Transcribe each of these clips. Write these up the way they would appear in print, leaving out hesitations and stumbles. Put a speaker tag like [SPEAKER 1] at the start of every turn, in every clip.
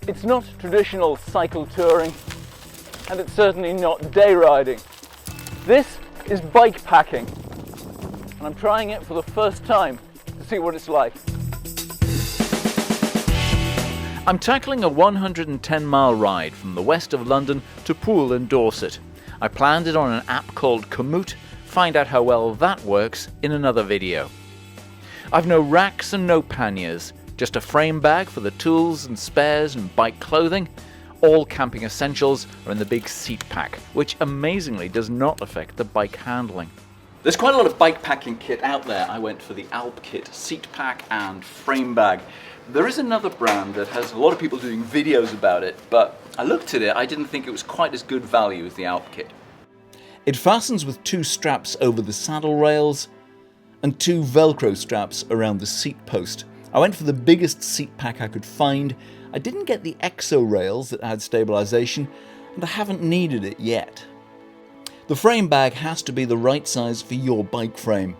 [SPEAKER 1] It's not traditional cycle touring, and it's certainly not day riding. This is bike packing, and I'm trying it for the first time to see what it's like. I'm tackling a 110-mile ride from the west of London to Poole in Dorset. I planned it on an app called Komoot. Find out how well that works in another video. I've no racks and no panniers, just a frame bag for the tools and spares and bike clothing. All camping essentials are in the big seat pack, which amazingly does not affect the bike handling. There's quite a lot of bike packing kit out there. I went for the Alp kit seat pack and frame bag. There is another brand that has a lot of people doing videos about it, but I looked at it, I didn't think it was quite as good value as the Alp kit. It fastens with 2 straps over the saddle rails and 2 Velcro straps around the seat post. I went for the biggest seat pack I could find. I didn't get the EXO rails that had stabilisation, and I haven't needed it yet. The frame bag has to be the right size for your bike frame.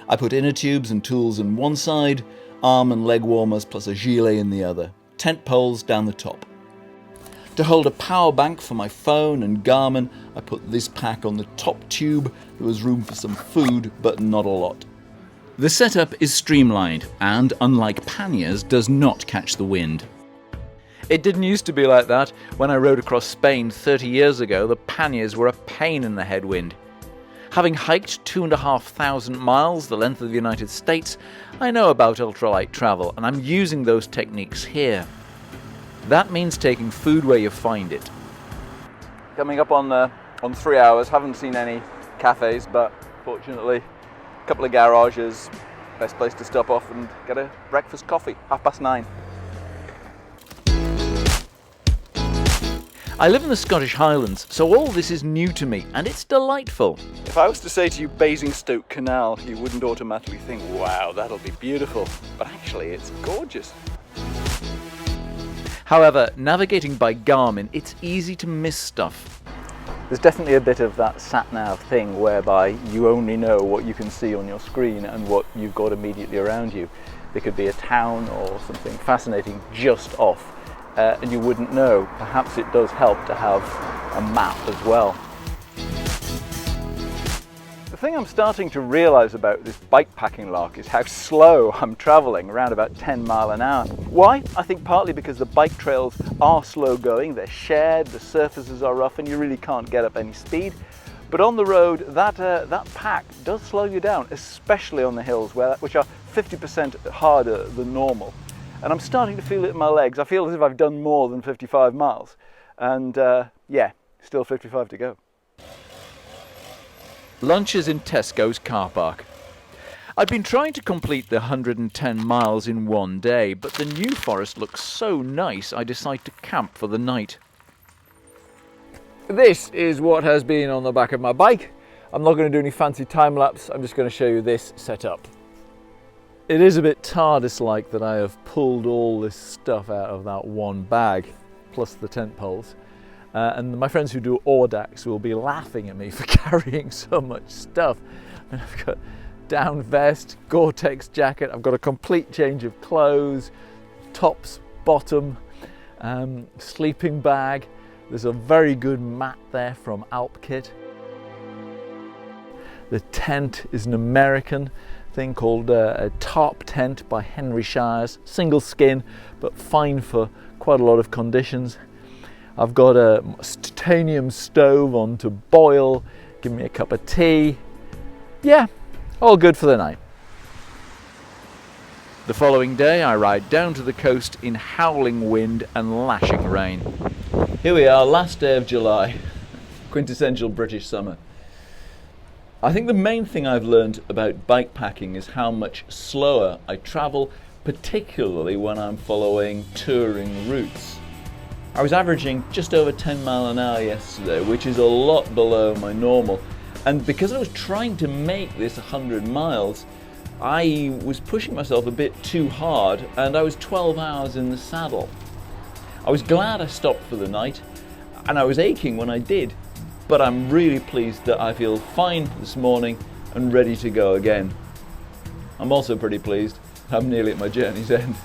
[SPEAKER 1] I put inner tubes and tools in one side, arm and leg warmers plus a gilet in the other, tent poles down the top. To hold a power bank for my phone and Garmin, I put this pack on the top tube. There was room for some food, but not a lot. The setup is streamlined and, unlike panniers, does not catch the wind. It didn't used to be like that. When I rode across Spain 30 years ago, the panniers were a pain in the headwind. Having hiked 2,500 miles, the length of the United States, I know about ultralight travel, and I'm using those techniques here. That means taking food where you find it. Coming up on 3 hours, haven't seen any cafes, but fortunately, a couple of garages, best place to stop off and get a breakfast coffee, 9:30. I live in the Scottish Highlands, so all this is new to me, and it's delightful. If I was to say to you Basingstoke Canal, you wouldn't automatically think, wow, that'll be beautiful. But actually, it's gorgeous. However, navigating by Garmin, it's easy to miss stuff. There's definitely a bit of that sat-nav thing whereby you only know what you can see on your screen and what you've got immediately around you. There could be a town or something fascinating just off. And you wouldn't know. Perhaps it does help to have a map as well. The thing I'm starting to realise about this bike packing lark is how slow I'm travelling, around about 10 miles an hour. Why? I think partly because the bike trails are slow going, they're shared, the surfaces are rough and you really can't get up any speed. But on the road, that pack does slow you down, especially on the hills, which are 50% harder than normal. And I'm starting to feel it in my legs. I feel as if I've done more than 55 miles. And yeah, still 55 to go. Lunch is in Tesco's car park. I'd been trying to complete the 110 miles in one day, but the New Forest looks so nice I decided to camp for the night. This is what has been on the back of my bike. I'm not going to do any fancy time lapse. I'm just going to show you this setup. It is a bit TARDIS-like that I have pulled all this stuff out of that one bag, plus the tent poles. And my friends who do Audax will be laughing at me for carrying so much stuff. And I've got down vest, Gore-Tex jacket, I've got a complete change of clothes, tops, bottom, sleeping bag. There's a very good mat there from Alp Kit. The tent is an American thing called a tarp tent by Henry Shires, single skin but fine for quite a lot of conditions. I've got a titanium stove on to boil, give me a cup of tea. Yeah, all good for the night. The following day I ride down to the coast in howling wind and lashing rain. Here we are, last day of July, quintessential British summer. I think the main thing I've learned about bike packing is how much slower I travel, particularly when I'm following touring routes. I was averaging just over 10 miles an hour yesterday, which is a lot below my normal. And because I was trying to make this 100 miles, I was pushing myself a bit too hard and I was 12 hours in the saddle. I was glad I stopped for the night and I was aching when I did. But I'm really pleased that I feel fine this morning and ready to go again. I'm also pretty pleased I'm nearly at my journey's end.